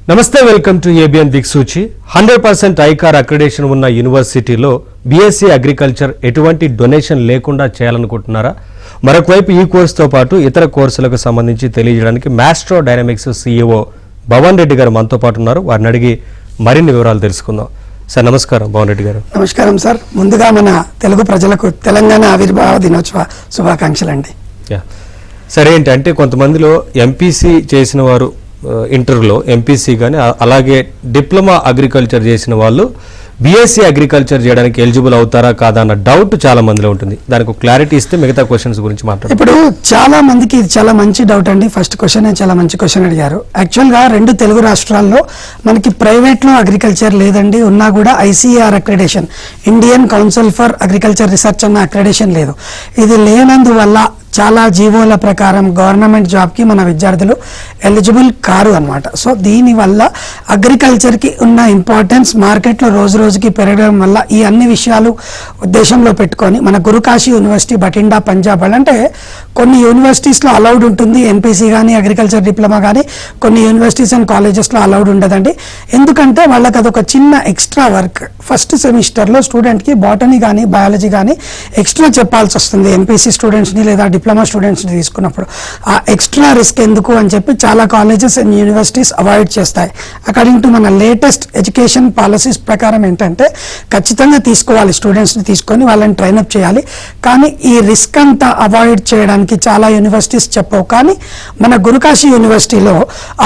నమస్తే, welcome to ABN దిక్సూచి. 100% ICAR accreditation ఉన్న యూనివర్సిటీలో బీఎస్సీ అగ్రికల్చర్ ఎటువంటి డొనేషన్ లేకుండా చేయాలనుకుంటున్నారా? మరొకవైపు ఈ కోర్సుతో పాటు ఇతర కోర్సులకు సంబంధించి తెలియజేయడానికి maestro dynamics CEO Bhavan Reddy గారు మనతో పాటు ఉన్నారు. వారిని అడిగి మరిన్ని వివరాలు తెలుసుకుందాం. సార్ నమస్కారం. భవన్ రెడ్డి గారు. నమస్కారం సార్. ముందుగా మన తెలుగు ప్రజలకు తెలంగాణ ఆవిర్భావ దినోత్సవ శుభాకాంక్షలు అండి. సరే, ఏంటంటే కొంతమందిలో ఎంపీసీ చేసిన వారు ఇంటర్లో ఎంపీసీ కానీ అలాగే డిప్లొమా అగ్రికల్చర్ చేసిన వాళ్ళు బీఎస్సీ అగ్రికల్చర్ చేయడానికి ఎలిజిబుల్ అవుతారా కాదా అన్న డౌట్ చాలా మందిలో ఉంటుంది. దానికి క్లారిటీ ఇస్తే మిగతా క్వశ్చన్స్ గురించి మాట్లాడారు. ఇప్పుడు చాలా మందికి ఇది చాలా మంచి డౌట్ అండి. ఫస్ట్ క్వశ్చన్ చాలా మంచి క్వశ్చన్ అడిగారు. యాక్చువల్గా 2 తెలుగు రాష్ట్రాల్లో మనకి ప్రైవేట్లో అగ్రికల్చర్ లేదండి. ఉన్నా కూడా ICR accreditation, Indian council for agriculture research అన్న అక్రిడేషన్ లేదు. ఇది లేనందువల్ల చాలా జీవోల ప్రకారం గవర్నమెంట్ జాబ్కి మన విద్యార్థులు ఎలిజిబుల్ కారు అనమాట. సో దీనివల్ల అగ్రికల్చర్కి ఉన్న ఇంపార్టెన్స్ మార్కెట్లో రోజు రోజుకి పెరగడం వల్ల ఈ అన్ని విషయాలు ఉద్దేశంలో పెట్టుకొని మన గురుకాశీ యూనివర్సిటీ, బఠిండా, పంజాబ్ అంటే కొన్ని యూనివర్సిటీస్లో అలౌడ్ ఉంటుంది ఎంపీసీ కానీ అగ్రికల్చర్ డిప్లొమా కానీ, కొన్ని యూనివర్సిటీస్ అండ్ కాలేజెస్లో అలౌడ్ ఉండదండి. ఎందుకంటే వాళ్ళకి అదొక చిన్న ఎక్స్ట్రా వర్క్. ఫస్ట్ సెమిస్టర్లో స్టూడెంట్కి బాటనీ కానీ బయాలజీ కానీ ఎక్స్ట్రా చెప్పాల్సి వస్తుంది ఎంపీసీ స్టూడెంట్స్ని లేదా డిప్లొమా స్టూడెంట్స్ని తీసుకున్నప్పుడు. ఆ ఎక్స్ట్రా రిస్క్ ఎందుకు అని చెప్పి చాలా కాలేజెస్ అండ్ యూనివర్సిటీస్ అవాయిడ్ చేస్తాయి. అకార్డింగ్ టు మన లేటెస్ట్ ఎడ్యుకేషన్ పాలసీస్ ప్రకారం ఏంటంటే ఖచ్చితంగా తీసుకోవాలి, స్టూడెంట్స్ని తీసుకొని వాళ్ళని ట్రైనప్ చేయాలి. కానీ ఈ రిస్క్ అంతా అవాయిడ్ చేయడానికి చాలా యూనివర్సిటీస్ చెప్పవు. కానీ మన గురుకాశీ యూనివర్సిటీలో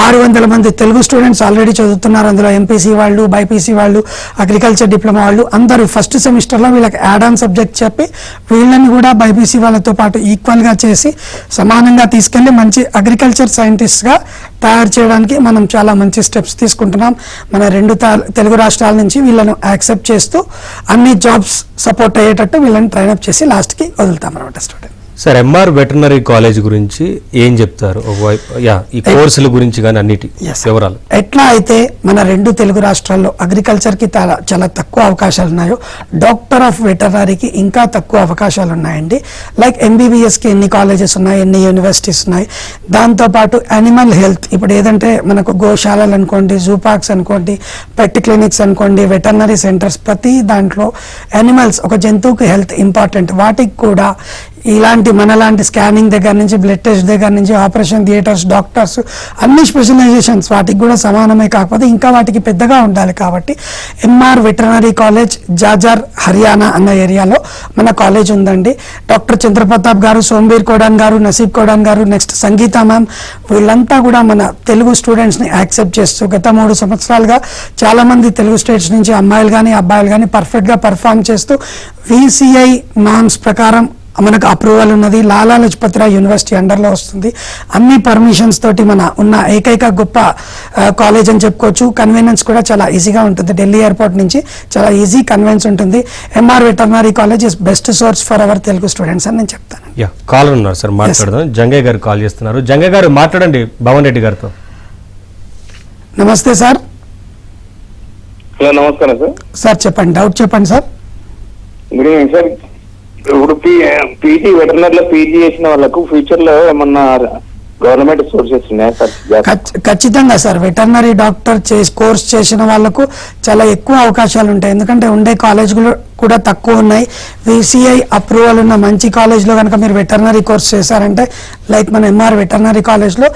600 మంది తెలుగు స్టూడెంట్స్ ఆల్రెడీ చదువుతున్నారు. అందులో ఎంపీసీ వాళ్ళు, బైపీసీ వాళ్ళు, అగ్రికల్చర్ డిప్లొమా వాళ్ళు అందరూ ఫస్ట్ సెమిస్టర్లో వీళ్ళకి యాడ్ ఆన్ సబ్జెక్ట్ చెప్పి వీళ్ళని కూడా బైపీసీ వాళ్ళతో పాటు ఈక్వల్గా చేసి సమానంగా తీసుకెళ్లి మంచి అగ్రికల్చర్ సైంటిస్ట్గా తయారు చేయడానికి మనం చాలా మంచి స్టెప్స్ తీసుకుంటున్నాం. మన 2 తెలుగు రాష్ట్రాల నుంచి వీళ్ళను యాక్సెప్ట్ చేస్తూ అన్ని జాబ్స్ సపోర్ట్ అయ్యేటట్టు వీళ్ళని ట్రైనప్ చేసి లాస్ట్కి వదులుతాం అన్నమాట student. Sir, MR veterinary college గురించి ఏం చెప్తారు? ఈ కోర్సుల గురించి కానీ అన్నిటి వివరాలు. ఎట్లా అయితే మన 2 తెలుగు రాష్ట్రాల్లో అగ్రికల్చర్కి చాలా తక్కువ అవకాశాలు ఉన్నాయో, డాక్టర్ ఆఫ్ వెటర్నరీకి ఇంకా తక్కువ అవకాశాలు ఉన్నాయండి. లైక్ ఎంబీబీఎస్కి ఎన్ని కాలేజెస్ ఉన్నాయి, ఎన్ని యూనివర్సిటీస్ ఉన్నాయి. దాంతోపాటు యానిమల్ హెల్త్, ఇప్పుడు ఏదంటే మనకు గోశాలలు అనుకోండి, జూ పార్క్స్ అనుకోండి, పెట్ క్లినిక్స్ అనుకోండి, వెటర్నరీ సెంటర్స్, ప్రతి దాంట్లో యానిమల్స్, ఒక జంతువుకి హెల్త్ ఇంపార్టెంట్. వాటికి కూడా ఇలాంటి మనలాంటి స్కానింగ్ దగ్గర నుంచి, బ్లడ్ టెస్ట్ దగ్గర నుంచి, ఆపరేషన్ థియేటర్స్, డాక్టర్స్, అన్ని స్పెషలైజేషన్స్ వాటికి కూడా సమానమే. కాకపోతే ఇంకా వాటికి పెద్దగా ఉండాలి. కాబట్టి ఎంఆర్ వెటర్నరీ కాలేజ్ జాజర్, హర్యానా అన్న ఏరియాలో మన కాలేజ్ ఉందండి. డాక్టర్ చంద్రప్రతాప్ గారు, సోంబీర్ కోడాన్ గారు, నసీబ్ కోడాన్ గారు, నెక్స్ట్ సంగీత మ్యామ్, వీళ్ళంతా కూడా మన తెలుగు స్టూడెంట్స్ని యాక్సెప్ట్ చేస్తూ గత 3 సంవత్సరాలుగా చాలామంది తెలుగు స్టేట్స్ నుంచి అమ్మాయిలు కానీ అబ్బాయిలు కానీ పర్ఫెక్ట్గా పర్ఫామ్ చేస్తూ VCI నామ్స్ ప్రకారం మనకు అప్రూవల్ ఉన్నది. లాలా లజపత్ రాయ్ యూనివర్సిటీ అండర్లో వస్తుంది. అన్ని పర్మిషన్స్ తోటి మన ఉన్న ఏకైక గొప్ప కాలేజ్ అని చెప్పుకోవచ్చు. కన్వీనియన్స్ కూడా చాలా ఈజీగా ఉంటుంది. ఢిల్లీ ఎయిర్పోర్ట్ నుంచి చాలా ఈజీ కన్వీనియన్స్ ఉంటుంది. MR veterinary college is best source for our Telugu students అని నేను చెప్తాను. కాలర్ ఉన్నారు సార్, మాట్లాడదాం. జంగయ్య గారు కాల్ చేస్తున్నారు. జంగయ్య గారు మాట్లాడండి భవన్ రెడ్డి గారితో. నమస్తే సార్. నమస్కారం సార్. సార్ చెప్పండి, డౌట్ చెప్పండి సార్. Good evening sir. ఇప్పుడు పీజీ వెటర్నరీలో పీజీ చేసిన వాళ్ళకు ఫ్యూచర్ లో ఏమన్నా గవర్నమెంట్ సోర్సెస్ ఉన్నాయా సార్? ఖచ్చితంగా సార్. వెటర్నరీ డాక్టర్ కోర్స్ చేసిన వాళ్ళకు చాలా ఎక్కువ అవకాశాలు ఉంటాయి. ఎందుకంటే ఉండే కాలేజీలు కూడా తక్కువ ఉన్నాయి. VCI అప్రూవల్ ఉన్న మంచి కాలేజ్లో కనుక మీరు వెటర్నరీ కోర్స్ చేశారంటే, లైక్ మన ఎంఆర్ వెటర్నరీ కాలేజ్లో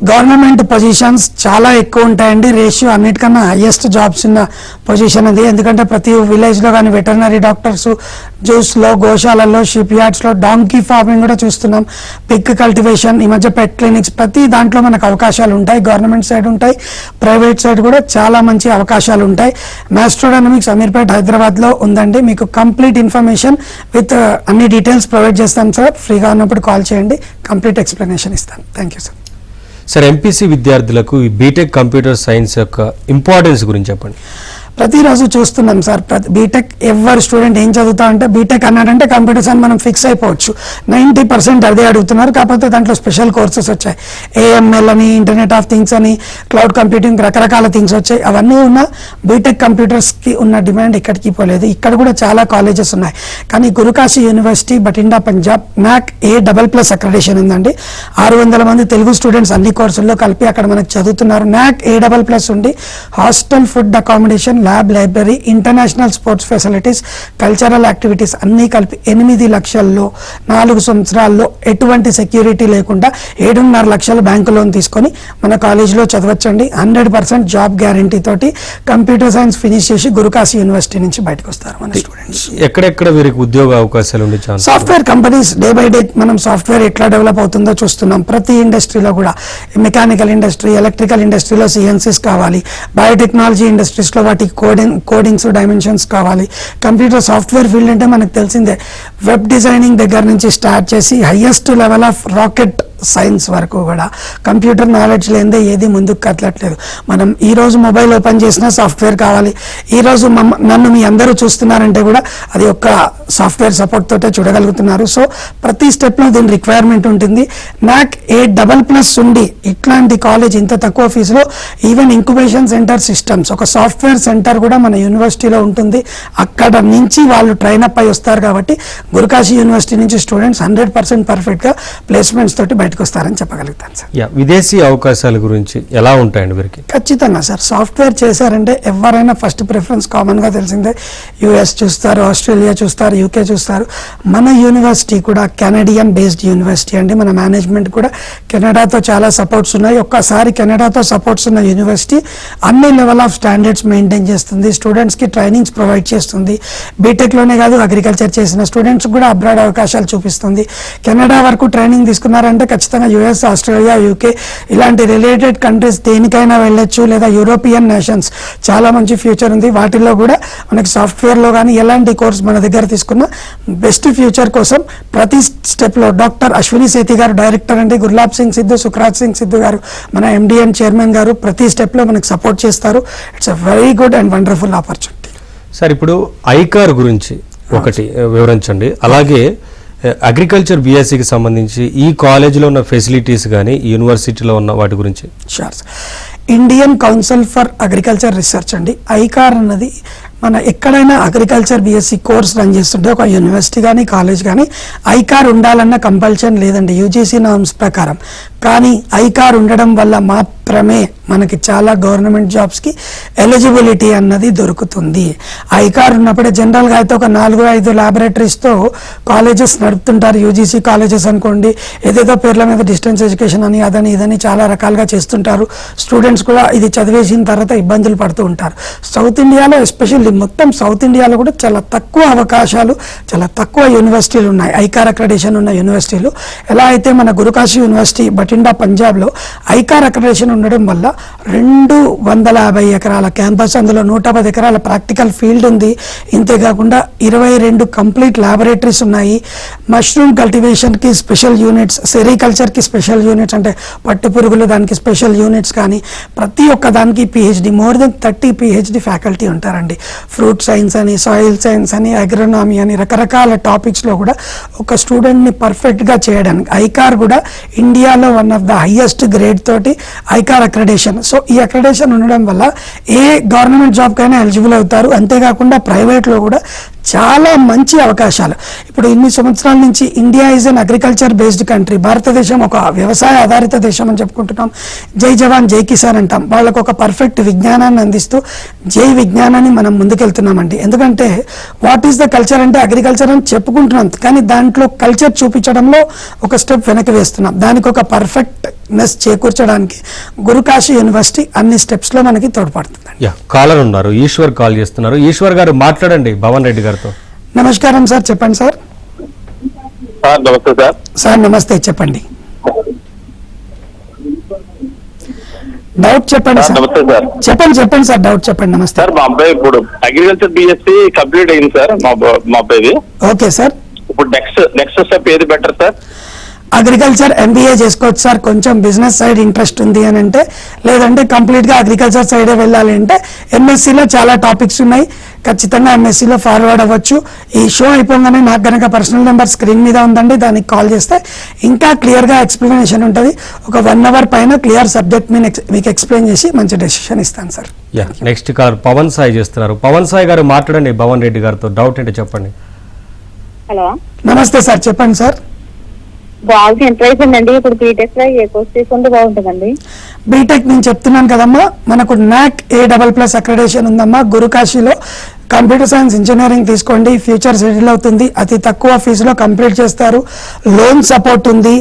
గవర్నమెంట్ పొజిషన్స్ చాలా ఎక్కువ ఉంటాయండి. రేషియో అన్నిటికన్నా హైయెస్ట్ జాబ్స్ ఉన్న పొజిషన్ అది. ఎందుకంటే ప్రతి విలేజ్లో కానీ వెటర్నరీ డాక్టర్స్, జూస్లో, గోశాలల్లో, షిప్ యార్డ్స్లో, డాంకీ ఫార్మింగ్ కూడా చూస్తున్నాం, పిగ్ కల్టివేషన్, ఈ మధ్య పెట్ క్లినిక్స్, ప్రతి దాంట్లో మనకు అవకాశాలు ఉంటాయి. గవర్నమెంట్ సైడ్ ఉంటాయి, ప్రైవేట్ సైడ్ కూడా చాలా మంచి అవకాశాలు ఉంటాయి. మాస్ట్రో డైనమిక్స్ అమీర్పేట్ హైదరాబాద్లో ఉందండి. మీకు కంప్లీట్ ఇన్ఫర్మేషన్ విత్ అన్ని డీటెయిల్స్ ప్రొవైడ్ చేస్తాను సార్. ఫ్రీగా ఉన్నప్పుడు కాల్ చేయండి, కంప్లీట్ ఎక్స్ప్లెనేషన్ ఇస్తాను. Thank you sir. Sir, MPC విద్యార్థులకు ఈ బీటెక్ కంప్యూటర్ సైన్స్ యొక్క ఇంపార్టెన్స్ గురించి చెప్పండి. ప్రతిరోజు చూస్తున్నాం సార్. బీటెక్ ఎవరు స్టూడెంట్ ఏం చదువుతా అంటే బీటెక్ అన్నాడంటే కంప్యూటర్స్ అని మనం ఫిక్స్ అయిపోవచ్చు. 90% అదే అడుగుతున్నారు. కాకపోతే దాంట్లో స్పెషల్ కోర్సెస్ వచ్చాయి. AML అని, ఇంటర్నెట్ ఆఫ్ థింగ్స్ అని, క్లౌడ్ కంప్యూటింగ్, రకరకాల థింగ్స్ వచ్చాయి. అవన్నీ ఉన్న బీటెక్ కంప్యూటర్స్కి ఉన్న డిమాండ్ ఎక్కడికి పోలేదు. ఇక్కడ కూడా చాలా కాలేజెస్ ఉన్నాయి. కానీ Gurukashi university Bathinda Punjab NAC A++ accreditation ఉందండి. 600 మంది తెలుగు స్టూడెంట్స్ అన్ని కోర్సుల్లో కలిపి అక్కడ మనకు చదువుతున్నారు. NAC A++ ఉండి hostel, food, accommodation, lab, library, international sports facilities, cultural activities అన్నీ కలిపి 8 లక్షల్లో 4 సంవత్సరాల్లో ఎటువంటి సెక్యూరిటీ లేకుండా 7.5 లక్షల బ్యాంకు లోన్ తీసుకొని మన కాలేజీలో చదవచ్చండి. 100% జాబ్ గ్యారంటీ తోటి కంప్యూటర్ సైన్స్ ఫినిష్ చేసి గురుకాశీ యూనివర్సిటీ నుంచి బయటకు వస్తారు మన స్టూడెంట్స్. ఎక్కడెక్కడ వీరికి ఉద్యోగ అవకాశాలు ఉండే chance? Software companies day by day మనం సాఫ్ట్వేర్ ఎట్లా డెవలప్ అవుతుందో చూస్తున్నాం. ప్రతి ఇండస్ట్రీలో కూడా మెకానికల్ ఇండస్ట్రీ, ఎలక్ట్రికల్ ఇండస్ట్రీలో CNCs కావాలి, బయోటెక్నాలజీ ఇండస్ట్రీస్లో వాటికి కోడింగ్స్, డైమెన్షన్స్ కావాలి. కంప్యూటర్ సాఫ్ట్వేర్ ఫీల్డ్ అంటే మనకు తెలిసిందే. వెబ్ డిజైనింగ్ దగ్గర నుంచి స్టార్ట్ చేసి highest level of rocket science వరకు కూడా కంప్యూటర్ నాలెడ్జ్ లేదే ఏది ముందుకు కదలట్లేదు. మనం ఈరోజు మొబైల్ ఓపెన్ చేసినా సాఫ్ట్వేర్ కావాలి. ఈరోజు నన్ను మీ అందరూ చూస్తున్నారంటే కూడా అది ఒక్క సాఫ్ట్వేర్ సపోర్ట్ తోటే చూడగలుగుతున్నారు. సో ప్రతి స్టెప్లో దీని రిక్వైర్మెంట్ ఉంటుంది. NAC A++ ఉండి ఇట్లాంటి కాలేజ్ ఇంత తక్కువ ఫీజులో ఈవెన్ ఇంక్యుబేషన్ సెంటర్ సిస్టమ్స్, ఒక సాఫ్ట్వేర్ సెంటర్ కూడా మన యూనివర్సిటీలో ఉంటుంది. అక్కడ నుంచి వాళ్ళు ట్రైన్ అప్ అయి వస్తారు. కాబట్టి గురుకాశీ యూనివర్సిటీ నుంచి స్టూడెంట్స్ 100% పర్ఫెక్ట్గా ప్లేస్మెంట్స్ తోటి బయటకు వస్తారని చెప్పగలుగుతాను సార్. విదేశీ అవకాశాల గురించి ఎలా ఉంటాయండి వీరికి? ఖచ్చితంగా సార్. సాఫ్ట్వేర్ చేశారంటే ఎవరైనా ఫస్ట్ ప్రిఫరెన్స్ కామన్గా తెలిసిందే US చూస్తారు, ఆస్ట్రేలియా చూస్తారు, UK చూస్తారు. మన యూనివర్సిటీ కూడా కెనడియన్ బేస్డ్ యూనివర్సిటీ అండి. మన మేనేజ్మెంట్ కూడా కెనడాతో చాలా సపోర్ట్స్ ఉన్నాయి. ఒక్కసారి కెనడాతో సపోర్ట్స్ ఉన్న యూనివర్సిటీ అన్ని లెవెల్ ఆఫ్ స్టాండర్డ్స్ మెయింటైన్ చేస్తుంది. స్టూడెంట్స్కి ట్రైనింగ్స్ ప్రొవైడ్ చేస్తుంది. బీటెక్లోనే కాదు, అగ్రికల్చర్ చేసిన స్టూడెంట్స్ కూడా అబ్రాడ్ అవకాశాలు చూపిస్తుంది. కెనడా వరకు ట్రైనింగ్ తీసుకున్నారంటే ఖచ్చితంగా US, ఆస్ట్రేలియా, UK ఇలాంటి రిలేటెడ్ కంట్రీస్ దేనికైనా వెళ్ళొచ్చు. లేదా యూరోపియన్ నేషన్స్ చాలా మంచి ఫ్యూచర్ ఉంది. వాటిల్లో కూడా మనకి సాఫ్ట్వేర్లో కానీ ఎలాంటి కోర్స్ మన దగ్గర తీసుకున్న బెస్ట్ ఫ్యూచర్ కోసం ప్రతి స్టెప్లో డాక్టర్ అశ్విని సేతి గారు డైరెక్టర్ అండి, గుర్లాబ్ సింగ్ సిద్ధు, సుఖ్రాజ్ సింగ్ సిద్ధు గారు మన MD అండ్ చైర్మన్ గారు ప్రతి స్టెప్లో మనకి సపోర్ట్ చేస్తారు. It's a very good and wonderful opportunity. Sir ఇప్పుడు ఐకార్ గురించి ఒకటి వివరించండి. అలాగే అగ్రికల్చర్ BScకి సంబంధించి ఈ కాలేజీలో ఉన్న ఫెసిలిటీస్ కానీ యూనివర్సిటీలో ఉన్న వాటి గురించి. Sure. Indian council for agriculture research అండి. ఐకార్ అన్నది మన ఎక్కడైనా అగ్రికల్చర్ BSc కోర్స్ రన్ చేస్తుంటే ఒక యూనివర్సిటీ కానీ కాలేజ్ కానీ ఐకార్ ఉండాలన్న కంపల్షన్ లేదండి UGC నార్మ్స్ ప్రకారం. కానీ ఐకార్ ఉండడం వల్ల మాత్రమే మనకి చాలా గవర్నమెంట్ జాబ్స్కి ఎలిజిబిలిటీ అన్నది దొరుకుతుంది. ఐకార్ ఉన్నప్పుడే జనరల్గా అయితే ఒక 4-5 ల్యాబొరేటరీస్తో కాలేజెస్ నడుపుతుంటారు. UGC కాలేజెస్ అనుకోండి, ఏదేదో పేర్ల మీద డిస్టెన్స్ ఎడ్యుకేషన్ అని అదని ఇదని చాలా రకాలుగా చేస్తుంటారు. స్టూడెంట్స్ కూడా ఇది చదివేసిన తర్వాత ఇబ్బందులు పడుతూ ఉంటారు. సౌత్ ఇండియాలో ఎస్పెషల్లీ మొత్తం సౌత్ ఇండియాలో కూడా చాలా తక్కువ అవకాశాలు, చాలా తక్కువ యూనివర్సిటీలు ఉన్నాయి ఐకార్ అక్రెడిషన్ ఉన్న యూనివర్సిటీలు. ఎలా అయితే మన గురుకాశీ యూనివర్సిటీ బటిండా పంజాబ్లో ఐకార్ అక్రెడిషన్ ఉండడం వల్ల 250 ఎకరాల క్యాంపస్, అందులో 110 ఎకరాల ప్రాక్టికల్ ఫీల్డ్ ఉంది. ఇంతేకాకుండా 22 కంప్లీట్ ల్యాబొరేటరీస్ ఉన్నాయి. మష్రూమ్ కల్టివేషన్కి స్పెషల్ యూనిట్స్, సెరికల్చర్కి స్పెషల్ యూనిట్స్ అంటే పట్టు పురుగులు దానికి స్పెషల్ యూనిట్స్ కానీ ప్రతి ఒక్క దానికి PhD more than 30 PhD faculty ఉంటారండి. ఫ్రూట్ సైన్స్ అని, సాయిల్ సైన్స్ అని, అగ్రోనామీ అని రకరకాల టాపిక్స్లో కూడా ఒక స్టూడెంట్ని పర్ఫెక్ట్గా చేయడానికి ఐకార్ కూడా ఇండియాలో one of the highest grade తోటి ఐకార్ అక్రెడిషన్. సో ఈ అక్రెడిషన్ ఉండడం వల్ల ఏ గవర్నమెంట్ జాబ్కైనా ఎలిజిబుల్ అవుతారు. అంతేకాకుండా ప్రైవేట్లో కూడా చాలా మంచి అవకాశాలు. ఇప్పుడు ఇన్ని సంవత్సరాల నుంచి India is an agriculture based country. భారతదేశం ఒక వ్యవసాయ ఆధారిత దేశం అని చెప్పుకుంటున్నాం. జై జవాన్ జై కిసాన్ అంటాం. వాళ్ళకు ఒక పర్ఫెక్ట్ విజ్ఞానాన్ని అందిస్తూ జై విజ్ఞానాన్ని మనం ముందుకెళ్తున్నామండి. ఎందుకంటే వాట్ ఈస్ ద కల్చర్ అంటే అగ్రికల్చర్ అని చెప్పుకుంటున్నాం, కానీ దాంట్లో కల్చర్ చూపించడంలో ఒక స్టెప్ వెనక్కి వేస్తున్నాం. దానికి ఒక పర్ఫెక్ట్నెస్ చేకూర్చడానికి గురుకాశీ యూనివర్సిటీ అన్ని స్టెప్స్లో మనకి తోడ్పడుతుంది. కాలర్ ఉన్నారు, ఈశ్వర్ కాల్ చేస్తున్నారు. ఈశ్వర్ గారు మాట్లాడండి భవన్ రెడ్డి గారితో. నమస్కారం సార్, చెప్పండి సార్. నమస్తే సార్. సార్ నమస్తే, చెప్పండి. డౌట్ చెప్పండి సార్. నమస్తే సార్. చెప్పండి సార్, డౌట్ చెప్పండి. నమస్తే సార్. మా అబ్బాయి ఇప్పుడు అగ్రికల్చర్ BSc కంప్లీట్ అయింది సార్. మా అబ్బాయిది. Okay sir. ఇప్పుడు నెక్స్ట్ స్టెప్ ఏది బెటర్ సార్? అగ్రికల్చర్ ఎంబీఏ చేసుకోవచ్చు సార్, కొంచెం బిజినెస్ సైడ్ ఇంట్రెస్ట్ ఉంది అని అంటే, లేదంటే కంప్లీట్గా అగ్రికల్చర్ సైడే వెళ్ళాలి అంటే ఎంఎస్సీలో చాలా టాపిక్స్ ఉన్నాయి, ఖచ్చితంగా ఎంఎస్సీలో ఫార్వర్డ్ అవ్వచ్చు. ఈ షో అయిపోగానే నాకు కనుక పర్సనల్ నెంబర్ స్క్రీన్ మీద ఉందండి, దానికి కాల్ చేస్తే ఇంకా క్లియర్గా ఎక్స్ప్లెనేషన్ ఉంటుంది. ఒక 1 hour పైన క్లియర్ సబ్జెక్ట్ మీకు ఎక్స్ప్లెయిన్ చేసి మంచి డెసిషన్ ఇస్తాను sir. Next call Pavan Sai చేస్తున్నారు. పవన్ సాయి గారు మాట్లాడండి భవన్ రెడ్డి గారితో, డౌట్ ఏంటో చెప్పండి. హలో, నమస్తే సార్, చెప్పండి సార్. బాగా ఇంటర్ అయిపోయిందండి. ఇప్పుడు బీటెక్ లో ఏ కోర్స్ తీసుకుంటే బాగుంటుందండి? బీటెక్ నేను చెప్తున్నాను కదమ్మా, మనకు NAC A++ అక్రెడిటేషన్ ఉందమ్మా. గురుకాశీలో కంప్యూటర్ సైన్స్ ఇంజనీరింగ్ తీసుకోండి, ఫ్యూచర్ సెటిల్ అవుతుంది, అతి తక్కువ ఫీజులో కంప్లీట్ చేస్తారు, లోన్ సపోర్ట్ ఉంది,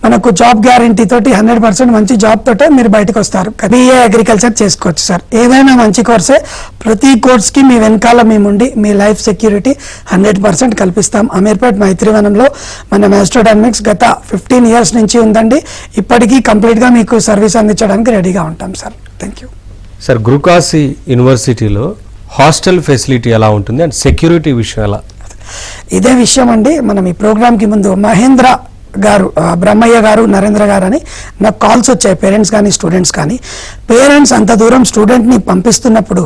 మనకు జాబ్ గ్యారంటీ తోటి 100% మంచి జాబ్ తోటే మీరు బయటకు వస్తారు. BA అగ్రికల్చర్ చేసుకోవచ్చు సార్, ఏదైనా మంచి కోర్సే. ప్రతి కోర్స్కి మీ వెనకాల మేముండి మీ లైఫ్ సెక్యూరిటీ 100% కల్పిస్తాం. అమీర్పేట్ మైత్రివనంలో మన మ్యాస్ట్రోడైనమిక్స్ గత 15 years నుంచి ఉందండి. ఇప్పటికీ కంప్లీట్గా మీకు సర్వీస్ అందించడానికి రెడీగా ఉంటాం sir. Thank you sir. Gurukashi యూనివర్సిటీలో హాస్టల్ ఫెసిలిటీ ఎలా ఉంటుంది అండ్ సెక్యూరిటీ విషయం ఎలా? ఇదే విషయం అండి, మనం ఈ ప్రోగ్రామ్కి ముందు మహేంద్ర గారు, బ్రహ్మయ్య గారు, నరేంద్ర గారు అని నాకు కాల్స్ వచ్చాయి, పేరెంట్స్ కానీ స్టూడెంట్స్ కానీ. పేరెంట్స్ అంత దూరం స్టూడెంట్ని పంపిస్తున్నప్పుడు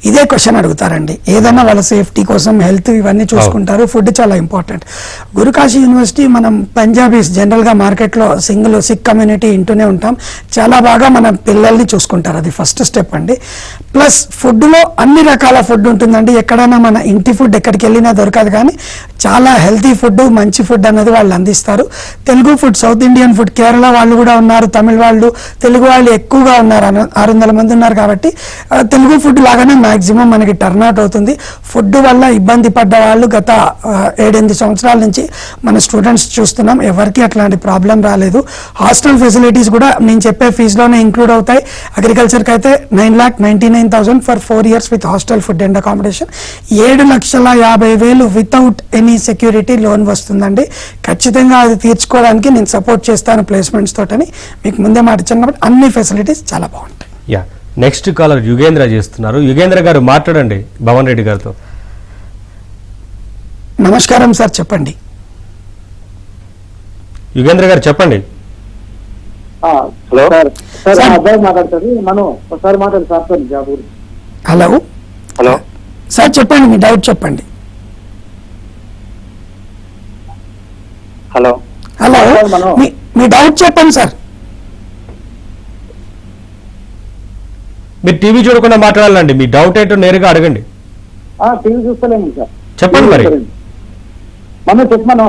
ఇదే క్వశ్చన్ అడుగుతారండి. ఏదైనా వాళ్ళ సేఫ్టీ కోసం హెల్త్ ఇవన్నీ చూసుకుంటారు, ఫుడ్ చాలా ఇంపార్టెంట్. గురుకాశీ యూనివర్సిటీ మనం పంజాబీస్ జనరల్గా మార్కెట్లో సిక్ కమ్యూనిటీ ఇంటూనే ఉంటాం, చాలా బాగా మన పిల్లల్ని చూసుకుంటారు, అది ఫస్ట్ స్టెప్ అండి. ప్లస్ ఫుడ్లో అన్ని రకాల ఫుడ్ ఉంటుందండి. ఎక్కడైనా మన ఇంటి ఫుడ్ ఎక్కడికి వెళ్ళినా దొరకదు, కానీ చాలా హెల్తీ ఫుడ్, మంచి ఫుడ్ అనేది వాళ్ళు అందిస్తారు. Telugu food, south Indian food, Kerala వాళ్ళు కూడా ఉన్నారు, తమిళ వాళ్ళు, తెలుగు వాళ్ళు ఎక్కువగా ఉన్నారు, 600 మంది ఉన్నారు. కాబట్టి తెలుగు ఫుడ్ లాగానే మ్యాక్సిమం మనకి టర్న్అవుట్ అవుతుంది. ఫుడ్ వల్ల ఇబ్బంది పడ్డ వాళ్ళు గత 7-8 సంవత్సరాల నుంచి మన స్టూడెంట్స్ చూస్తున్నాం, ఎవరికి అట్లాంటి ప్రాబ్లం రాలేదు. హాస్టల్ ఫెసిలిటీస్ కూడా నేను చెప్పే ఫీజులోనే ఇంక్లూడ్ అవుతాయి. అగ్రికల్చర్కి అయితే 9,99,000 for 4 years with hostel food and accommodation. 7,50,000 without any security loan వస్తుందండి. ఖచ్చితంగా అది తీర్చుకోవడానికి నేను సపోర్ట్ చేస్తాను ప్లేస్మెంట్స్ తోటని మీకు ముందే మాట ఇచ్చాను. కాబట్టి అన్ని ఫెసిలిటీస్ చాలా బాగుంటాయి. నెక్స్ట్ కాలర్ యుగేంద్ర చేస్తున్నారు. యుగేంద్ర గారు మాట్లాడండి భవన్ రెడ్డి గారితో. నమస్కారం సార్, చెప్పండి. యుగేంద్ర గారు చెప్పండి. Hello sir. అబ్బాయి మాట్లాడతారు, మనం ఒకసారి మాట్లాడు సార్ జాబ్ గురించి. హలో హలో సార్, చెప్పండి, మీ డౌట్ చెప్పండి. హలో హలో, మీ డౌట్ చెప్పండి సార్. మీరు టీవీ చూడకుండా మాట్లాడాలండి, మీ డౌట్ ఏంటో నేరుగా అడగండి. టీవీ చూస్తలేము సార్. చెప్పండి మరి. మనం చెప్పమను,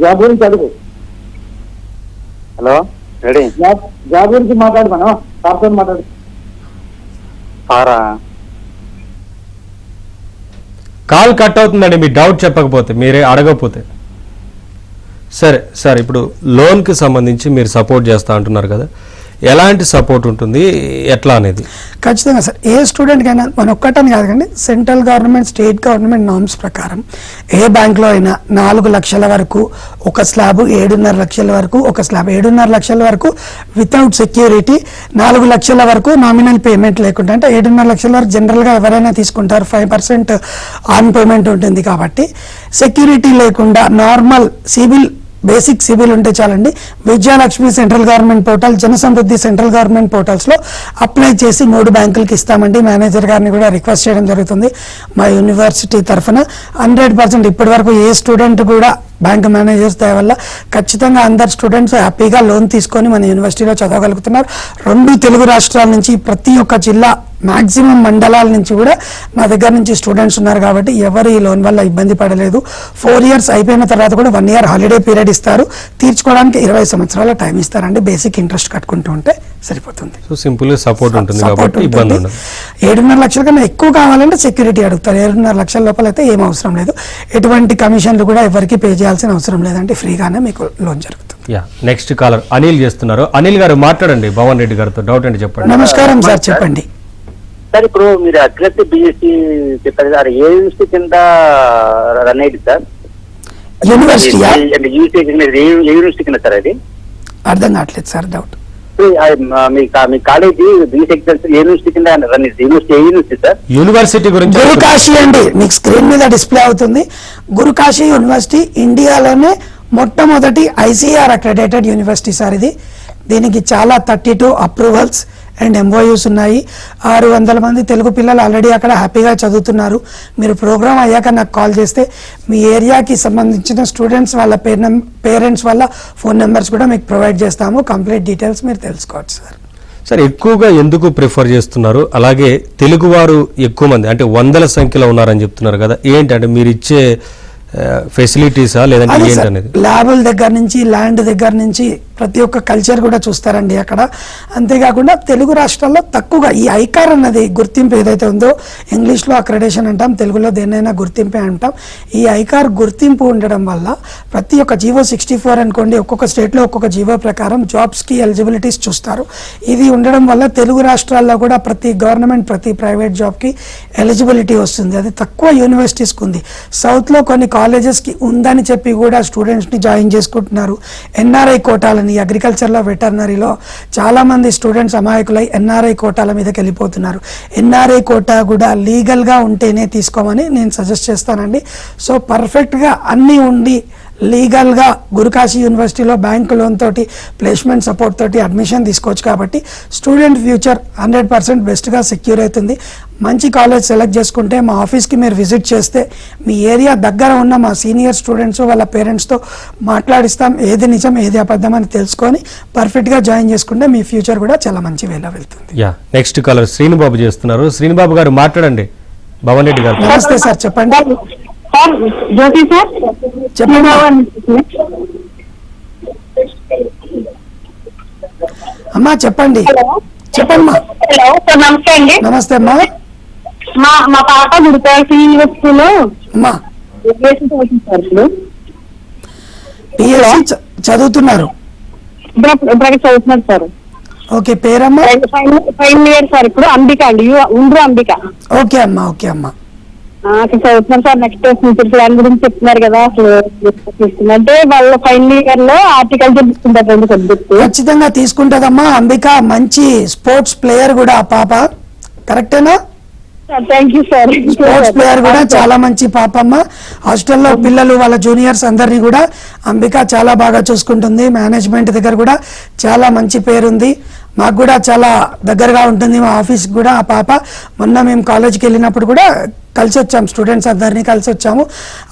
జాబ్ గురించి అడుగు. హలో రెడీ జాబ్ గురించి మాట్లాడు, మనం సార్తో మాట్లాడు. సారా కాల్ కట్ అవుతుందండి మీ డౌట్ చెప్పకపోతే, మీరే అడగకపోతే. సరే సార్, ఇప్పుడు లోన్కి సంబంధించి మీరు సపోర్ట్ చేస్తా అంటున్నారు కదా, ఎలాంటి సపోర్ట్ ఉంటుంది, ఎట్లా అనేది? ఖచ్చితంగా సార్, ఏ స్టూడెంట్కైనా మన ఒక్కటని కాదు కానీ central government, state government norms ప్రకారం ఏ బ్యాంక్లో అయినా 4 లక్షల వరకు ఒక స్లాబ్, 7.5 లక్షల వరకు ఒక స్లాబ్, 7.5 లక్షల వరకు వితౌట్ సెక్యూరిటీ, 4 లక్షల వరకు నామినల్ పేమెంట్ లేకుండా. అంటే 7.5 లక్షల వరకు జనరల్గా ఎవరైనా తీసుకుంటారు, 5% ఆన్ పేమెంట్ ఉంటుంది. కాబట్టి సెక్యూరిటీ లేకుండా నార్మల్ సివిల్, బేసిక్ సివిల్ ఉంటే చాలండి. Vijayalakshmi central government portal, Jansamriddhi central government పోర్టల్స్లో అప్లై చేసి 3 బ్యాంకులకి ఇస్తామండి. మేనేజర్ గారిని కూడా రిక్వెస్ట్ చేయడం జరుగుతుంది మా యూనివర్సిటీ తరఫున. 100% ఇప్పటి వరకు ఏ స్టూడెంట్ కూడా బ్యాంక్ మేనేజర్స్ దయ వల్ల ఖచ్చితంగా అందరు స్టూడెంట్స్ హ్యాపీగా లోన్ తీసుకొని మన యూనివర్సిటీలో చదవగలుగుతున్నారు. 2 తెలుగు రాష్ట్రాల నుంచి, ప్రతి ఒక్క జిల్లా, మ్యాక్సిమం మండలాల నుంచి కూడా నా దగ్గర నుంచి స్టూడెంట్స్ ఉన్నారు. కాబట్టి ఎవరు ఈ లోన్ వల్ల ఇబ్బంది పడలేదు. 4 years అయిపోయిన తర్వాత కూడా 1 year హాలిడే పీరియడ్ ఇస్తారు. తీర్చుకోవడానికి 20 సంవత్సరాల టైం ఇస్తారండి. బేసిక్ ఇంట్రెస్ట్ కట్టుకుంటూ ఉంటే సరిపోతుంది. సో సింపుల్ గా సపోర్ట్ ఉంటుంది కాబట్టి ఇబ్బంది ఉండదు. 7.5 లక్షల కన్నా ఎక్కువ కావాలంటే సెక్యూరిటీ అడుగుతారు. 7.5 లక్షల లోపల అయితే ఏం అవసరం లేదు. ఎటువంటి కమిషన్లు కూడా ఎవరికి పే చేయాల్సిన అవసరం లేదంటే ఫ్రీగానే మీకు లోన్ జరుగుతుంది. నెక్స్ట్ కాలర్ అనిల్ చేస్తున్నారు. అనిల్ గారు మాట్లాడండి భవన్ రెడ్డి గారితో, డౌట్ ఏంటి చెప్పండి. నమస్కారం సార్, చెప్పండి. సార్, ఇప్పుడు మీరు అగ్రికల్చర్ బీఎస్సీ చెప్పారు సార్, ఏ యూనివర్సిటీ కింద రన్ అయ్యింది సార్? యూనివర్సిటీ ఏ యూనివర్సిటీ కింద సార్ అది? అర్థం కావట్లేదు సార్ డౌట్. మీ కాలేజీ బీఎస్సీ అగ్రికల్చర్ ఏ యూనివర్సిటీ కింద రన్ అయ్యింది? యూనివర్సిటీ ఏ యూనివర్సిటీ సార్? యూనివర్సిటీ గురించి గురుకాశీ అండి, మీకు స్క్రీన్ మీద డిస్ప్లే అవుతుంది. గురుకాశీ యూనివర్సిటీ ఇండియాలోనే మొట్టమొదటి ఐసీఆర్ అక్రెడిటెడ్ యూనివర్సిటీ సార్ ఇది. దీనికి చాలా 32 అప్రూవల్స్ అండ్ ఎంఓయూస్ ఉన్నాయి. 600 మంది తెలుగు పిల్లలు ఆల్రెడీ అక్కడ హ్యాపీగా చదువుతున్నారు. మీరు ప్రోగ్రామ్ అయ్యాక నాకు కాల్ చేస్తే మీ ఏరియాకి సంబంధించిన స్టూడెంట్స్ వాళ్ళ పేరెంట్స్ వాళ్ళ ఫోన్ నెంబర్స్ కూడా మీకు ప్రొవైడ్ చేస్తాము. కంప్లీట్ డీటెయిల్స్ మీరు తెలుసుకోవచ్చు సార్. సార్ ఎక్కువగా ఎందుకు ప్రిఫర్ చేస్తున్నారు? అలాగే తెలుగువారు ఎక్కువ మంది అంటే వందల సంఖ్యలో ఉన్నారని చెప్తున్నారు కదా, ఏంటంటే మీరు ఇచ్చే ఫెసిలిటీసా లేదంటే అదే సార్, ఏంటనేది? ల్యాబుల దగ్గర నుంచి ల్యాండ్ దగ్గర నుంచి ప్రతి ఒక్క కల్చర్ కూడా చూస్తారండి అక్కడ. అంతేకాకుండా తెలుగు రాష్ట్రాల్లో తక్కువగా ఈ ఐకార్ అన్నది గుర్తింపు ఏదైతే ఉందో, ఇంగ్లీష్లో అక్రెడిటేషన్ అంటాం, తెలుగులో దేన్నైనా గుర్తింపే అంటాం. ఈ ఐకార్ గుర్తింపు ఉండడం వల్ల ప్రతి ఒక్క జీవో 64 అనుకోండి, ఒక్కొక్క స్టేట్లో ఒక్కొక్క జీవో ప్రకారం జాబ్స్కి ఎలిజిబిలిటీస్ చూస్తారు. ఇది ఉండడం వల్ల తెలుగు రాష్ట్రాల్లో కూడా ప్రతి గవర్నమెంట్ ప్రతి ప్రైవేట్ జాబ్కి ఎలిజిబిలిటీ వస్తుంది. అది తక్కువ యూనివర్సిటీస్కి ఉంది. సౌత్లో కొన్ని కాలేజెస్కి ఉందని చెప్పి కూడా స్టూడెంట్స్ని జాయిన్ చేసుకుంటున్నారు. ఎన్ఆర్ఐ కోటాలని అగ్రికల్చర్లో వెటర్నరీలో చాలామంది స్టూడెంట్స్ అమాయకులై ఎన్ఆర్ఐ కోటాల మీదకి వెళ్ళిపోతున్నారు. ఎన్ఆర్ఐ కోటా కూడా లీగల్గా ఉంటేనే తీసుకోమని నేను సజెస్ట్ చేస్తానండి. సో పర్ఫెక్ట్గా అన్నీ ఉండి లీగల్గా గురుకాశీ యూనివర్సిటీలో బ్యాంక్ లోన్ తోటి ప్లేస్మెంట్ సపోర్ట్ తోటి అడ్మిషన్ తీసుకోవచ్చు. కాబట్టి స్టూడెంట్ ఫ్యూచర్ 100% బెస్ట్గా సెక్యూర్ అవుతుంది. మంచి కాలేజ్ సెలెక్ట్ చేసుకుంటే మా ఆఫీస్కి మీరు విజిట్ చేస్తే మీ ఏరియా దగ్గర ఉన్న మా సీనియర్ స్టూడెంట్స్ వాళ్ళ పేరెంట్స్తో మాట్లాడిస్తాం. ఏది నిజం ఏది అబద్ధం అని తెలుసుకొని పర్ఫెక్ట్గా జాయిన్ చేసుకుంటే మీ ఫ్యూచర్ కూడా చాలా మంచి వేలో వెళ్తుంది. యా, నెక్స్ట్ కాలర్ శ్రీనుబాబు చేస్తున్నారు. శ్రీనుబాబు గారు మాట్లాడండి. భవన్ రెడ్డి గారు. నమస్తే సార్, చెప్పండి. సార్ జ్యోతి సార్ చెప్పండి అమ్మా, చెప్పండి. చెప్పమ్మా. హలో సార్, నమస్తే అండి. నమస్తే అమ్మా. మా పాప గురుకాశీ యూనివర్సిటీలో అమ్మా సార్ పిఎస్సి చదువుతున్నారు. ఇప్పుడు చదువుతున్నారు సార్. ఓకే, పేరమ్మా? Final year sir. ఇప్పుడు అంబిక అండి, ఉండ్రు అంబిక. ఓకే అమ్మా, ఓకే అమ్మా. అక్కడ చదువుతున్నారు సార్. నెక్స్ట్ ఫ్యూచర్ ప్లాన్ గురించి చెప్తున్నారు కదా, అసలు అంటే వాళ్ళ ఫైనల్ ఇయర్ లో హార్టికల్చర్ తీసుకుంటారు 2 సబ్జెక్ట్. ఖచ్చితంగా తీసుకుంటదమ్మా. అంబిక మంచి స్పోర్ట్స్ ప్లేయర్ కూడా ఆ పాప, కరెక్టేనా? Thank you sir. Sports player కూడా చాలా మంచి పాపమ్మ. హాస్టల్లో పిల్లలు వాళ్ళ జూనియర్స్ అందరినీ కూడా అంబిక చాలా బాగా చూసుకుంటుంది. మేనేజ్మెంట్ దగ్గర కూడా చాలా మంచి పేరుంది. మాకు కూడా చాలా దగ్గరగా ఉంటుంది మా ఆఫీస్కి కూడా ఆ పాప. మొన్న మేము కాలేజ్కి వెళ్ళినప్పుడు కూడా కలిసి వచ్చాము, స్టూడెంట్స్ అందరినీ కలిసి వచ్చాము.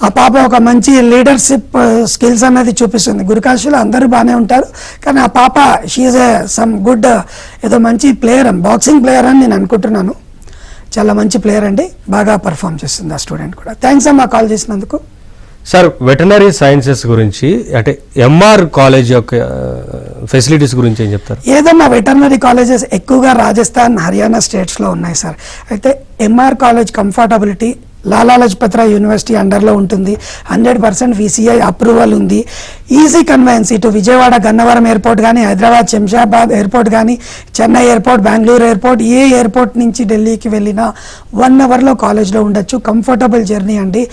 ఆ పాప ఒక మంచి లీడర్షిప్ స్కిల్స్ అనేది చూపిస్తుంది. గురుకాశీలో అందరూ బాగానే ఉంటారు, కానీ ఆ పాప షీఈ్ సమ్ గుడ్ ఏదో మంచి ప్లేయర్, బాక్సింగ్ ప్లేయర్ అని నేను అనుకుంటున్నాను. చాలా మంచి ప్లేయర్ అండి, బాగా పర్ఫామ్ చేస్తుంది ఆ స్టూడెంట్ కూడా. థ్యాంక్స్ అమ్మా కాల్ చేసినందుకు. సార్ వెటనరీ సైన్సెస్ గురించి అంటే ఎంఆర్ కాలేజ్ యొక్క ఫెసిలిటీస్ గురించి ఏం చెప్తారు? ఏదమ్మా వెటర్నరీ కాలేజెస్ ఎక్కువగా రాజస్థాన్, హర్యానా స్టేట్స్లో ఉన్నాయి సార్. అయితే ఎంఆర్ కాలేజ్ కంఫర్టబిలిటీ లాలా లజపత్ రాయ్ యూనివర్సిటీ అండర్లో ఉంటుంది. 100% VCI అప్రూవల్ ఉంది. ఈజీ కన్వెన్స్ ఇటు విజయవాడ గన్నవరం ఎయిర్పోర్ట్ కానీ, హైదరాబాద్ శంషాబాద్ ఎయిర్పోర్ట్ కానీ, చెన్నై ఎయిర్పోర్ట్, బెంగళూరు ఎయిర్పోర్ట్, ఏ ఎయిర్పోర్ట్ నుంచి ఢిల్లీకి వెళ్ళినా 1 అవర్లో కాలేజ్లో ఉండొచ్చు. కంఫర్టబుల్ జర్నీ అండి.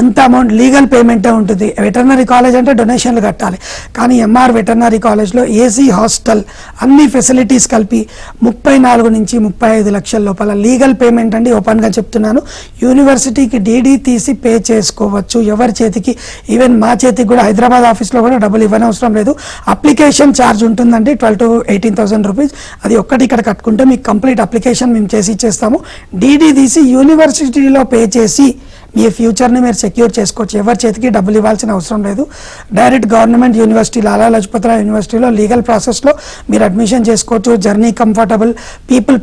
అంత అమౌంట్ లీగల్ పేమెంటే ఉంటుంది. వెటర్నరీ కాలేజ్ అంటే డొనేషన్లు కట్టాలి, కానీ ఎంఆర్ వెటర్నరీ కాలేజ్లో ఏసీ హాస్టల్ అన్ని ఫెసిలిటీస్ కలిపి 34 నుంచి 35 లక్షల లోపల లీగల్ పేమెంట్ అండి. ఓపెన్గా చెప్తున్నాను. యూనివర్సిటీకి డీడీ తీసి పే చేసుకోవచ్చు ఎవరి చేతికి, ఈవెన్ మా చేతికి కూడా. హైదరాబాద్ ఆఫీస్లో కూడా డబ్బులు ఇవ్వనవసరం లేదు. అప్లికేషన్ ఛార్జ్ ఉంటుందండి 12,000 to 18,000 రూపీస్. అది ఒక్కటి ఇక్కడ కట్టుకుంటే మీకు కంప్లీట్ అప్లికేషన్ మేము చేసి ఇచ్చేస్తాము. డీడీ తీసి యూనివర్సిటీలో పే చేసి మీ ఫ్యూచర్ని మీరు సెక్యూర్ చేసుకోవచ్చు. ఎవరి చేతికి డబ్బులు ఇవ్వాల్సిన అవసరం లేదు. డైరెక్ట్ గవర్నమెంట్ యూనివర్సిటీ లాలా లజపత్ రాయ్ యూనివర్సిటీలో లీగల్ ప్రాసెస్లో మీరు అడ్మిషన్ చేసుకోవచ్చు. Journey comfortable.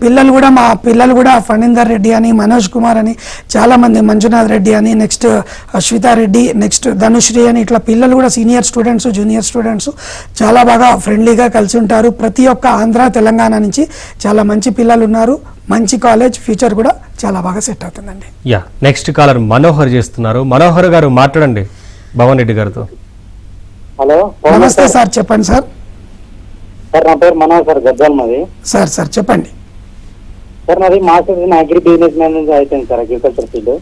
పిల్లలు కూడా మా పిల్లలు కూడా ఫణీందర్ రెడ్డి అని, మనోజ్ కుమార్ అని, చాలామంది మంజునాథ్ రెడ్డి అని, నెక్స్ట్ అశ్వితా రెడ్డి, నెక్స్ట్ ధనుశ్రీ అని, ఇట్లా పిల్లలు కూడా సీనియర్ స్టూడెంట్స్ జూనియర్ స్టూడెంట్స్ చాలా బాగా ఫ్రెండ్లీగా కలిసి ఉంటారు. ప్రతి ఒక్క ఆంధ్ర తెలంగాణ నుంచి చాలా మంచి పిల్లలు ఉన్నారు. మంచి కాలేజ్, ఫ్యూచర్ కూడా చాలా బాగా సెట్ అవుతుందండి. యా, నెక్స్ట్ కాలర్ మనోహర్ చేస్తున్నారు. మనోహర్ గారు మాట్లాడండి భవన్ రెడ్డి గారితో. హలో నమస్తే సార్, చెప్పండి సార్. సార్ నా పేరు మనోహర్ సార్, గద్వాల్ మాది. సార్ చెప్పండి. సార్ నాది masters in agri business management అయిపోయింది సార్, అగ్రికల్చర్ ఫీల్డ్.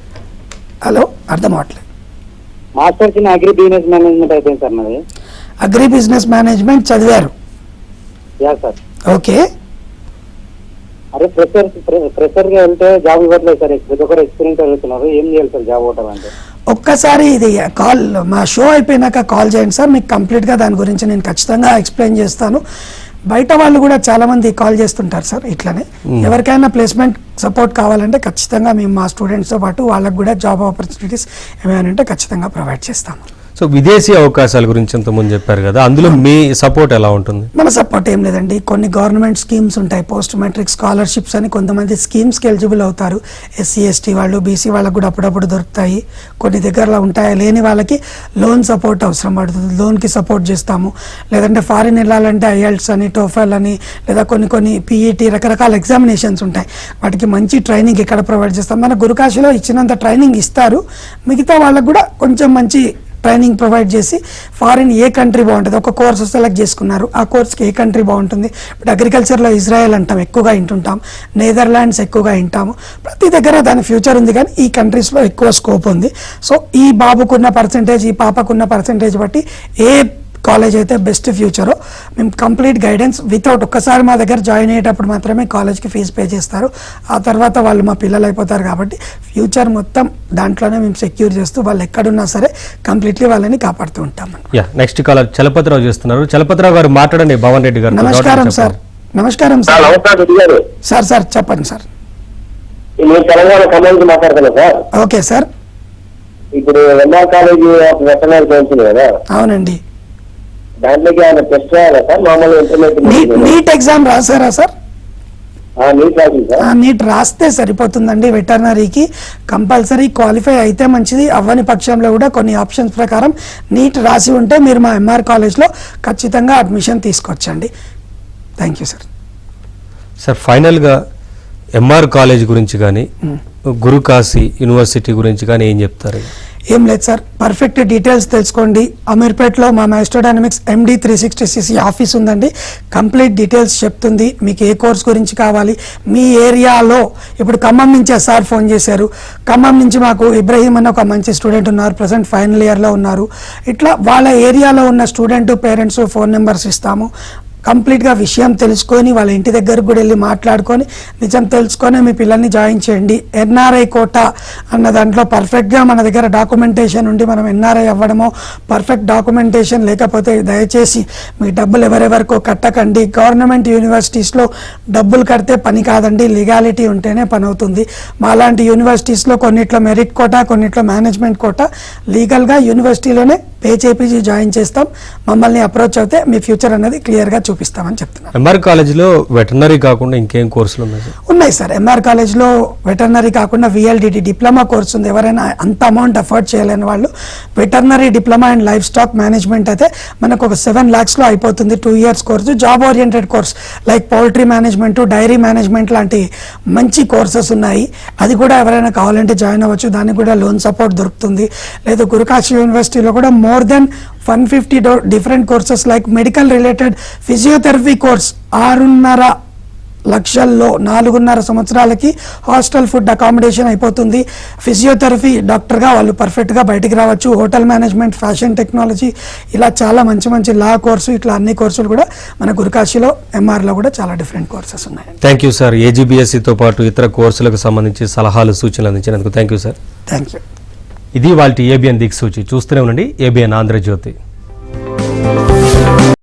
హలో, అర్థం అవట్లేదు. Masters in agri business management అయిపోయింది సార్ నాది. అగ్రి బిజినెస్ మేనేజ్మెంట్ చదివారు? Yeah sir. ఓకే. అరే ఫ్రెషర్ గా వెళ్తే జాబ్ ఇవ్వట్లేదు సార్. ప్రతి ఒక్కరు ఎక్స్పీరియన్స్ వెళ్తున్నారు, ఏం చేయాలి సార్ జాబ్ ఇవ్వటం అంటే? ఒక్కసారి ఇది కాల్ మా షో అయిపోయినాక కాల్ చేయండి సార్, మీకు కంప్లీట్గా దాని గురించి నేను ఖచ్చితంగా ఎక్స్ప్లెయిన్ చేస్తాను. బయట వాళ్ళు కూడా చాలా మంది కాల్ చేస్తుంటారు సార్ ఇట్లనే. ఎవరికైనా ప్లేస్మెంట్ సపోర్ట్ కావాలంటే ఖచ్చితంగా మేము మా స్టూడెంట్స్తో పాటు వాళ్ళకు కూడా జాబ్ ఆపర్చునిటీస్ ఏమైనా ఉంటే ఖచ్చితంగా ప్రొవైడ్ చేస్తాము. సో విదేశీ అవకాశాల గురించి ఇంతకుముందు చెప్పారు కదా, అందులో మీ సపోర్ట్ ఎలా ఉంటుంది? మన సపోర్ట్ ఏం లేదండి, కొన్ని గవర్నమెంట్ స్కీమ్స్ ఉంటాయి, పోస్ట్ మెట్రిక్ స్కాలర్షిప్స్ అని కొంతమంది స్కీమ్స్కి ఎలిజిబుల్ అవుతారు. ఎస్సీ ఎస్టీ వాళ్ళు, బీసీ వాళ్ళకు కూడా అప్పుడప్పుడు దొరుకుతాయి. కొన్ని దగ్గరలో ఉంటాయి, లేని వాళ్ళకి లోన్ సపోర్ట్ అవసరం పడుతుంది, లోన్కి సపోర్ట్ చేస్తాము. లేదంటే ఫారిన్ వెళ్ళాలంటే ఐఎల్ట్స్ అని, టోఫెల్ అని, లేదా కొన్ని పీఈటీ రకరకాల ఎగ్జామినేషన్స్ ఉంటాయి, వాటికి మంచి ట్రైనింగ్ ఇక్కడ ప్రొవైడ్ చేస్తాం. మన గురుకాశిలో ఇచ్చినంత ట్రైనింగ్ ఇస్తారు, మిగతా వాళ్ళకు కూడా కొంచెం మంచి ట్రైనింగ్ ప్రొవైడ్ చేసి ఫారిన్ ఏ కంట్రీ బాగుంటుంది, ఒక కోర్స్ సెలెక్ట్ చేసుకున్నారు, ఆ కోర్స్కి ఏ కంట్రీ బాగుంటుంది. ఇప్పుడు అగ్రికల్చర్లో ఇజ్రాయెల్ అంటాం, ఎక్కువగా వింటుంటాం, నెదర్లాండ్స్ ఎక్కువగా వింటాము. ప్రతి దగ్గర దాని ఫ్యూచర్ ఉంది, కానీ ఈ కంట్రీస్లో ఎక్కువ స్కోప్ ఉంది. సో ఈ బాబుకున్న పర్సంటేజ్, ఈ పాపకున్న పర్సంటేజ్ బట్టి ఏ కాలేజ్ అయితే బెస్ట్ ఫ్యూచరో మేము కంప్లీట్ గైడెన్స్ వితౌట్, ఒక్కసారి మా దగ్గర జాయిన్ అయ్యేటప్పుడు మాత్రమే కాలేజ్కి ఫీజు పే చేస్తారు. ఆ తర్వాత వాళ్ళు మా పిల్లలు అయిపోతారు, కాబట్టి ఫ్యూచర్ మొత్తం దాంట్లోనే మేము సెక్యూర్ చేస్తూ వాళ్ళు ఎక్కడున్నా సరే కంప్లీట్లీ వాళ్ళని కాపాడుతూ ఉంటాం. నెక్స్ట్ కాలర్ చలపతిరావు చేస్తున్నారు. చలపతిరావు గారు మాట్లాడండి. భవన్ రెడ్డి గారు. నమస్కారం సార్. నమస్కారం సార్. సార్ సార్ చెప్పండి సార్. తెలంగాణ కమ్యూనిటీ మాట్లాడుతున్నా సార్. Okay sir. ఇప్పుడు ఎంఆర్ కాలేజీ వెటర్నరీ కౌన్సిల్ కదా, అవునండి. దాంట్లోకి ఆయన టెస్ట్ రాయాలా సార్? మామూలు ఇంటర్మీడియట్ నీట్ ఎగ్జామ్ రాసారా సార్? నీట్ రాసింది సార్. నీట్ రాస్తే సరిపోతుందండి. వెటర్నరీకి కంపల్సరీ క్వాలిఫై అయితే మంచిది, అవ్వని పక్షంలో కూడా కొన్ని ఆప్షన్స్ ప్రకారం నీట్ రాసి ఉంటే మీరు మా ఎంఆర్ కాలేజ్లో ఖచ్చితంగా అడ్మిషన్ తీసుకొచ్చండి. Thank you sir. సార్ ఫైనల్గా ఎంఆర్ కాలేజ్ గురించి కానీ గురుకాశీ యూనివర్సిటీ గురించి కానీ ఏం చెప్తారు? ఏం లేదు సార్, పర్ఫెక్ట్ డీటెయిల్స్ తెలుసుకోండి. అమీర్పేట్లో మా మైస్ట్రోడైనమిక్స్ MD 360cc ఆఫీస్ ఉందండి, కంప్లీట్ డీటెయిల్స్ చెప్తుంది. మీకు ఏ కోర్స్ గురించి కావాలి, మీ ఏరియాలో ఇప్పుడు ఖమ్మం నుంచే సార్ ఫోన్ చేశారు, ఖమ్మం నుంచి మాకు ఇబ్రహీం అని ఒక మంచి స్టూడెంట్ ఉన్నారు, ప్రజెంట్ ఫైనల్ ఇయర్లో ఉన్నారు. ఇట్లా వాళ్ళ ఏరియాలో ఉన్న స్టూడెంట్ పేరెంట్స్ ఫోన్ నెంబర్స్ ఇస్తాము. కంప్లీట్గా విషయం తెలుసుకొని వాళ్ళ ఇంటి దగ్గరకు కూడా వెళ్ళి మాట్లాడుకొని నిజం తెలుసుకొని మీ పిల్లల్ని జాయిన్ చేయండి. NRI కోటా అన్న దాంట్లో పర్ఫెక్ట్గా మన దగ్గర డాక్యుమెంటేషన్ ఉండి మనం NRI అవ్వడమో, పర్ఫెక్ట్ డాక్యుమెంటేషన్ లేకపోతే దయచేసి మీ డబ్బులు ఎవరెవరికో కట్టకండి. గవర్నమెంట్ యూనివర్సిటీస్లో డబ్బులు కడితే పని కాదండి, లీగాలిటీ ఉంటేనే పని అవుతుంది. మాలాంటి యూనివర్సిటీస్లో కొన్నిట్లో మెరిట్ కోటా, కొన్నిట్లో మేనేజ్మెంట్ కోటా, లీగల్గా యూనివర్సిటీలోనే పే చేపించి జాయిన్ చేస్తాం. మమ్మల్ని అప్రోచ్ అయితే మీ ఫ్యూచర్ అనేది క్లియర్గా చూపిస్తామని చెప్తున్నాను. ఎంఆర్ కాలేజ్లో వెటర్నరీ కాకుండా ఇంకేం కోర్సులు ఉన్నాయి సార్? ఉన్నాయి సార్. ఎంఆర్ కాలేజ్లో వెటర్నరీ కాకుండా VLDT డిప్లొమా కోర్స్ ఉంది. ఎవరైనా అంత అమౌంట్ అఫోర్డ్ చేయలేని వాళ్ళు veterinary diploma and life stock management అయితే మనకు ఒక 7 lakhsలో అయిపోతుంది. 2 years course, job oriented course like poultry management, dairy management లాంటి మంచి కోర్సెస్ ఉన్నాయి. అది కూడా ఎవరైనా కావాలంటే జాయిన్ అవ్వచ్చు, దానికి కూడా లోన్ సపోర్ట్ దొరుకుతుంది. లేదు గురుకాశీ యూనివర్సిటీలో కూడా more than 150 different courses like medical related physiotherapy course 6.5 లక్షల్లో 4.5 సంవత్సరాలకి హాస్టల్ ఫుడ్ అకామిడేషన్ అయిపోతుంది. ఫిజియోథెరపీ డాక్టర్గా వాళ్ళు పర్ఫెక్ట్గా బయటికి రావచ్చు. హోటల్ మేనేజ్మెంట్, ఫ్యాషన్ టెక్నాలజీ, ఇలా చాలా మంచి మంచి లా కోర్సు, ఇట్లా అన్ని కోర్సులు కూడా మన గురుకాశీలో ఎంఆర్లో కూడా చాలా డిఫరెంట్ కోర్సెస్ ఉన్నాయి. Thank you sir. AGBSCతో పాటు ఇతర కోర్సులకు సంబంధించి సలహాలు, సూచనలు అందించినందుకు thank you sir. Thank you. ఇది వాళ్ళ ABN దిక్సూచి. చూస్తూనే ఉండండి ABN ఆంధ్రజ్యోతి.